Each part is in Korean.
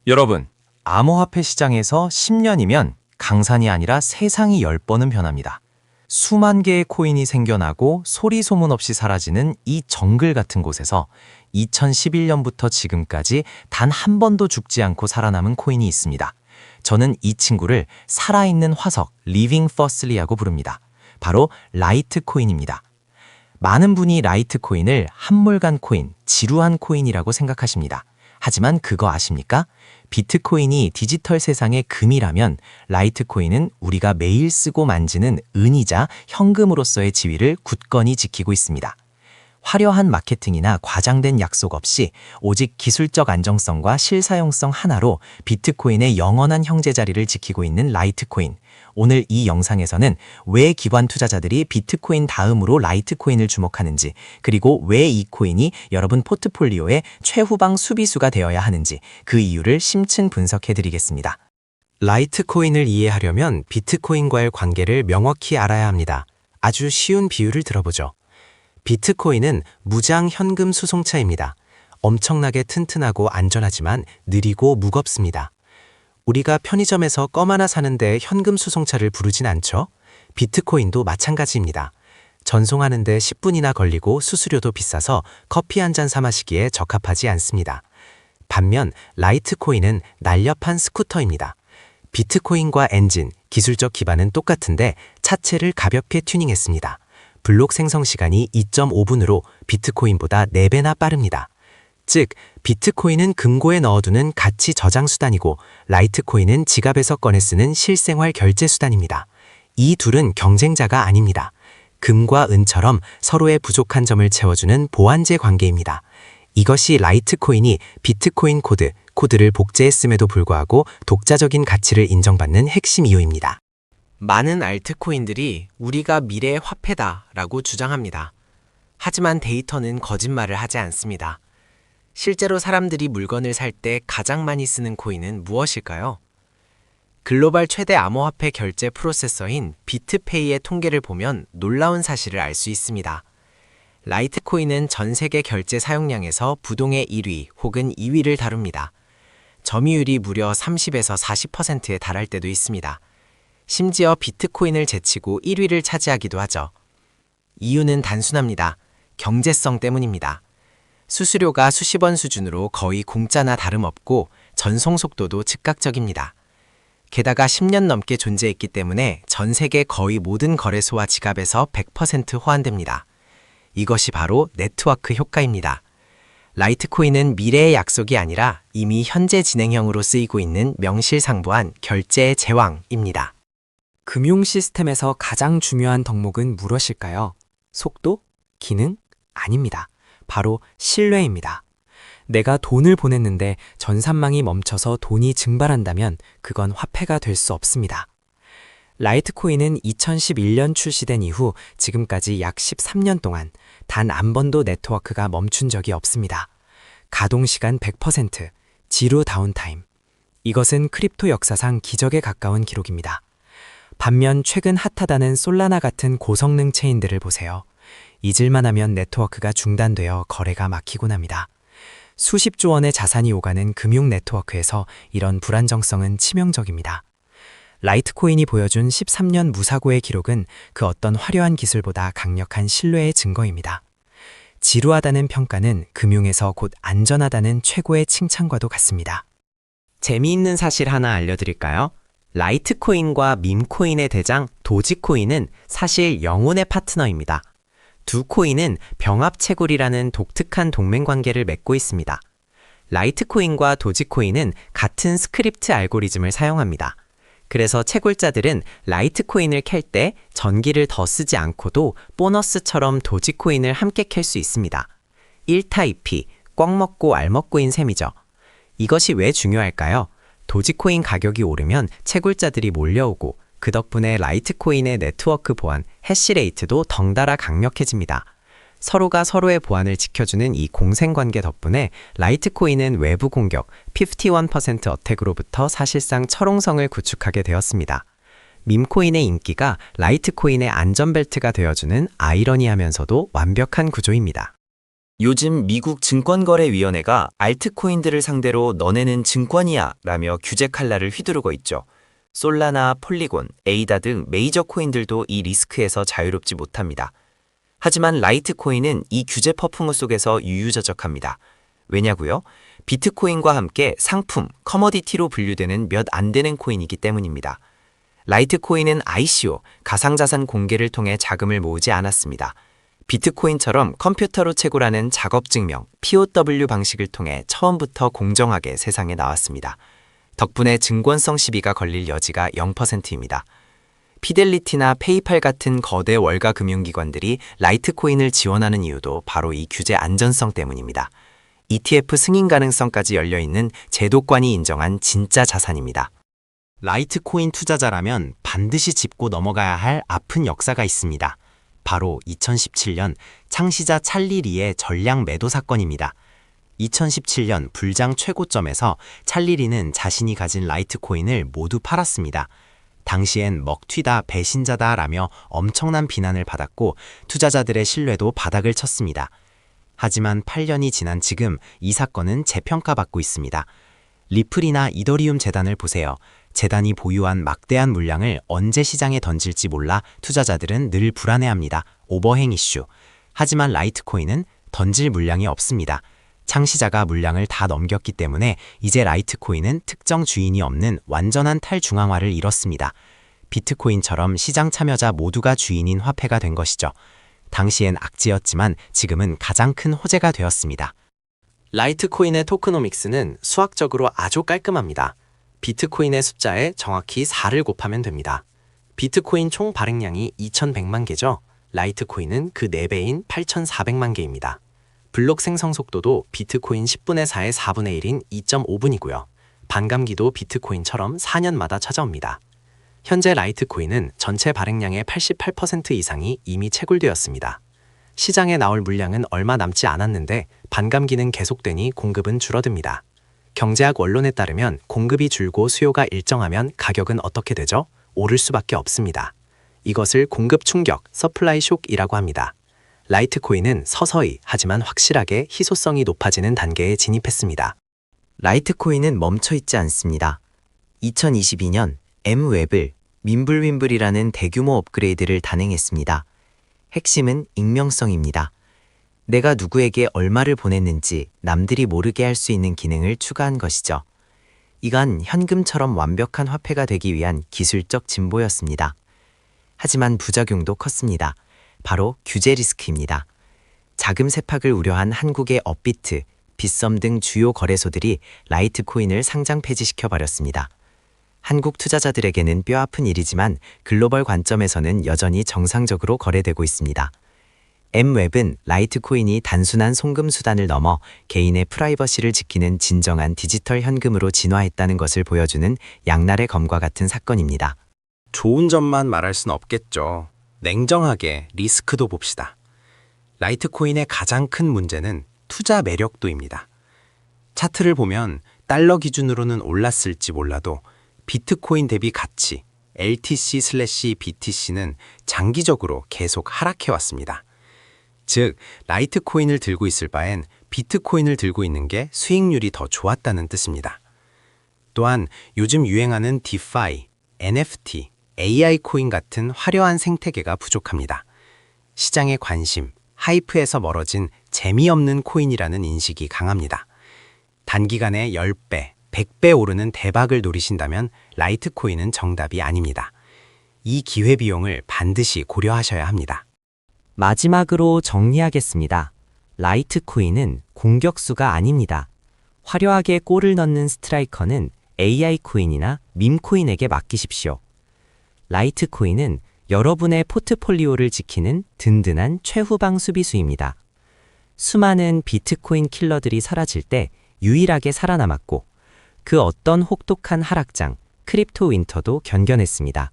여러분, 암호화폐 시장에서 10년이면 강산이 아니라 세상이 10번은 변합니다. 수만 개의 코인이 생겨나고 소리 소문 없이 사라지는 이 정글 같은 곳에서 2011년부터 지금까지 단 한 번도 죽지 않고 살아남은 코인이 있습니다. 저는 이 친구를 살아있는 화석, 리빙 퍼슬리라고 부릅니다. 바로 라이트코인입니다. 많은 분이 라이트코인을 한몰간 코인, 지루한 코인이라고 생각하십니다. 하지만 그거 아십니까? 비트코인이 디지털 세상의 금이라면 라이트코인은 우리가 매일 쓰고 만지는 은이자 현금으로서의 지위를 굳건히 지키고 있습니다. 화려한 마케팅이나 과장된 약속 없이 오직 기술적 안정성과 실사용성 하나로 비트코인의 영원한 형제 자리를 지키고 있는 라이트코인. 오늘 이 영상에서는 왜 기관 투자자들이 비트코인 다음으로 라이트코인을 주목하는지, 그리고 왜 이 코인이 여러분 포트폴리오의 최후방 수비수가 되어야 하는지 그 이유를 심층 분석해 드리겠습니다. 라이트코인을 이해하려면 비트코인과의 관계를 명확히 알아야 합니다. 아주 쉬운 비유를 들어보죠. 비트코인은 무장 현금 수송차입니다. 엄청나게 튼튼하고 안전하지만 느리고 무겁습니다. 우리가 편의점에서 껌 하나 사는데 현금 수송차를 부르진 않죠? 비트코인도 마찬가지입니다. 전송하는데 10분이나 걸리고 수수료도 비싸서 커피 한 잔 사 마시기에 적합하지 않습니다. 반면 라이트코인은 날렵한 스쿠터입니다. 비트코인과 엔진, 기술적 기반은 똑같은데 차체를 가볍게 튜닝했습니다. 블록 생성 시간이 2.5분으로 비트코인보다 4배나 빠릅니다. 즉, 비트코인은 금고에 넣어두는 가치 저장 수단이고 라이트코인은 지갑에서 꺼내 쓰는 실생활 결제 수단입니다. 이 둘은 경쟁자가 아닙니다. 금과 은처럼 서로의 부족한 점을 채워주는 보완제 관계입니다. 이것이 라이트코인이 비트코인 코드를 복제했음에도 불구하고 독자적인 가치를 인정받는 핵심 이유입니다. 많은 알트코인들이 우리가 미래의 화폐다라고 주장합니다. 하지만 데이터는 거짓말을 하지 않습니다. 실제로 사람들이 물건을 살 때 가장 많이 쓰는 코인은 무엇일까요? 글로벌 최대 암호화폐 결제 프로세서인 비트페이의 통계를 보면 놀라운 사실을 알 수 있습니다. 라이트코인은 전 세계 결제 사용량에서 부동의 1위 혹은 2위를 다룹니다. 점유율이 무려 30에서 40%에 달할 때도 있습니다. 심지어 비트코인을 제치고 1위를 차지하기도 하죠. 이유는 단순합니다. 경제성 때문입니다. 수수료가 수십 원 수준으로 거의 공짜나 다름없고 전송 속도도 즉각적입니다. 게다가 10년 넘게 존재했기 때문에 전 세계 거의 모든 거래소와 지갑에서 100% 호환됩니다. 이것이 바로 네트워크 효과입니다. 라이트코인은 미래의 약속이 아니라 이미 현재 진행형으로 쓰이고 있는 명실상부한 결제의 제왕입니다. 금융 시스템에서 가장 중요한 덕목은 무엇일까요? 속도? 기능? 아닙니다. 바로 신뢰입니다. 내가 돈을 보냈는데 전산망이 멈춰서 돈이 증발한다면 그건 화폐가 될 수 없습니다. 라이트코인은 2011년 출시된 이후 지금까지 약 13년 동안 단 한 번도 네트워크가 멈춘 적이 없습니다. 가동시간 100%, 지루 다운타임. 이것은 크립토 역사상 기적에 가까운 기록입니다. 반면 최근 핫하다는 솔라나 같은 고성능 체인들을 보세요. 잊을만 하면 네트워크가 중단되어 거래가 막히곤 합니다. 수십조 원의 자산이 오가는 금융 네트워크에서 이런 불안정성은 치명적입니다. 라이트코인이 보여준 13년 무사고의 기록은 그 어떤 화려한 기술보다 강력한 신뢰의 증거입니다. 지루하다는 평가는 금융에서 곧 안전하다는 최고의 칭찬과도 같습니다. 재미있는 사실 하나 알려드릴까요? 라이트코인과 밈코인의 대장 도지코인은 사실 영혼의 파트너입니다. 두 코인은 병합채굴이라는 독특한 동맹관계를 맺고 있습니다. 라이트코인과 도지코인은 같은 스크립트 알고리즘을 사용합니다. 그래서 채굴자들은 라이트코인을 캘 때 전기를 더 쓰지 않고도 보너스처럼 도지코인을 함께 캘 수 있습니다. 1타 2피, 꽉 먹고 알 먹고인 셈이죠. 이것이 왜 중요할까요? 도지코인 가격이 오르면 채굴자들이 몰려오고 그 덕분에 라이트코인의 네트워크 보안, 해시레이트도 덩달아 강력해집니다. 서로가 서로의 보안을 지켜주는 이 공생관계 덕분에 라이트코인은 외부 공격 51% 어택으로부터 사실상 철옹성을 구축하게 되었습니다. 밈코인의 인기가 라이트코인의 안전벨트가 되어주는 아이러니하면서도 완벽한 구조입니다. 요즘 미국 증권거래위원회가 알트코인들을 상대로 너네는 증권이야 라며 규제 칼날을 휘두르고 있죠. 솔라나, 폴리곤, 에이다 등 메이저 코인들도 이 리스크에서 자유롭지 못합니다. 하지만 라이트코인은 이 규제 퍼풍우 속에서 유유자적합니다. 왜냐고요? 비트코인과 함께 상품, 커머디티로 분류되는 몇 안 되는 코인이기 때문입니다. 라이트코인은 ICO, 가상자산 공개를 통해 자금을 모으지 않았습니다. 비트코인처럼 컴퓨터로 채굴하는 작업증명, POW 방식을 통해 처음부터 공정하게 세상에 나왔습니다. 덕분에 증권성 시비가 걸릴 여지가 0%입니다. 피델리티나 페이팔 같은 거대 월가 금융기관들이 라이트코인을 지원하는 이유도 바로 이 규제 안전성 때문입니다. ETF 승인 가능성까지 열려있는 제도권이 인정한 진짜 자산입니다. 라이트코인 투자자라면 반드시 짚고 넘어가야 할 아픈 역사가 있습니다. 바로 2017년 창시자 찰리 리의 전량 매도 사건입니다. 2017년 불장 최고점에서 찰리 리는 자신이 가진 라이트코인을 모두 팔았습니다. 당시엔 먹튀다, 배신자다 라며 엄청난 비난을 받았고 투자자들의 신뢰도 바닥을 쳤습니다. 하지만 8년이 지난 지금 이 사건은 재평가받고 있습니다. 리플이나 이더리움 재단을 보세요. 재단이 보유한 막대한 물량을 언제 시장에 던질지 몰라 투자자들은 늘 불안해합니다. 오버행 이슈. 하지만 라이트코인은 던질 물량이 없습니다. 창시자가 물량을 다 넘겼기 때문에 이제 라이트코인은 특정 주인이 없는 완전한 탈중앙화를 이뤘습니다. 비트코인처럼 시장 참여자 모두가 주인인 화폐가 된 것이죠. 당시엔 악재였지만 지금은 가장 큰 호재가 되었습니다. 라이트코인의 토크노믹스는 수학적으로 아주 깔끔합니다. 비트코인의 숫자에 정확히 4를 곱하면 됩니다. 비트코인 총 발행량이 2100만 개죠. 라이트코인은 그 4배인 8400만 개입니다. 블록 생성 속도도 비트코인 10분의 4의 4분의 1인 2.5분이고요. 반감기도 비트코인처럼 4년마다 찾아옵니다. 현재 라이트코인은 전체 발행량의 88% 이상이 이미 채굴되었습니다. 시장에 나올 물량은 얼마 남지 않았는데 반감기는 계속되니 공급은 줄어듭니다. 경제학 원론에 따르면 공급이 줄고 수요가 일정하면 가격은 어떻게 되죠? 오를 수밖에 없습니다. 이것을 공급 충격, 서플라이 숍이라고 합니다. 라이트코인은 서서히 하지만 확실하게 희소성이 높아지는 단계에 진입했습니다. 라이트코인은 멈춰있지 않습니다. 2022년 M웹을 민블윈블이라는 대규모 업그레이드를 단행했습니다. 핵심은 익명성입니다. 내가 누구에게 얼마를 보냈는지 남들이 모르게 할 수 있는 기능을 추가한 것이죠. 이건 현금처럼 완벽한 화폐가 되기 위한 기술적 진보였습니다. 하지만 부작용도 컸습니다. 바로 규제 리스크입니다. 자금 세탁을 우려한 한국의 업비트, 빗썸 등 주요 거래소들이 라이트코인을 상장 폐지시켜버렸습니다. 한국 투자자들에게는 뼈아픈 일이지만 글로벌 관점에서는 여전히 정상적으로 거래되고 있습니다. M웹은 라이트코인이 단순한 송금 수단을 넘어 개인의 프라이버시를 지키는 진정한 디지털 현금으로 진화했다는 것을 보여주는 양날의 검과 같은 사건입니다. 좋은 점만 말할 순 없겠죠. 냉정하게 리스크도 봅시다. 라이트코인의 가장 큰 문제는 투자 매력도입니다. 차트를 보면 달러 기준으로는 올랐을지 몰라도 비트코인 대비 가치, LTC/BTC는 장기적으로 계속 하락해왔습니다. 즉, 라이트코인을 들고 있을 바엔 비트코인을 들고 있는 게 수익률이 더 좋았다는 뜻입니다. 또한 요즘 유행하는 디파이, NFT, AI 코인 같은 화려한 생태계가 부족합니다. 시장의 관심, 하이프에서 멀어진 재미없는 코인이라는 인식이 강합니다. 단기간에 10배, 100배 오르는 대박을 노리신다면 라이트코인은 정답이 아닙니다. 이 기회비용을 반드시 고려하셔야 합니다. 마지막으로 정리하겠습니다. 라이트코인은 공격수가 아닙니다. 화려하게 골을 넣는 스트라이커는 AI 코인이나 밈코인에게 맡기십시오. 라이트코인은 여러분의 포트폴리오를 지키는 든든한 최후방 수비수입니다. 수많은 비트코인 킬러들이 사라질 때 유일하게 살아남았고 그 어떤 혹독한 하락장, 크립토 윈터도 견뎌냈습니다.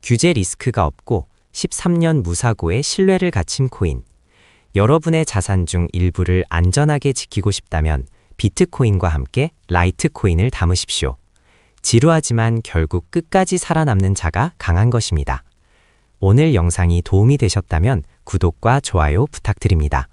규제 리스크가 없고 13년 무사고의 신뢰를 갖춘 코인. 여러분의 자산 중 일부를 안전하게 지키고 싶다면 비트코인과 함께 라이트코인을 담으십시오. 지루하지만 결국 끝까지 살아남는 자가 강한 것입니다. 오늘 영상이 도움이 되셨다면 구독과 좋아요 부탁드립니다.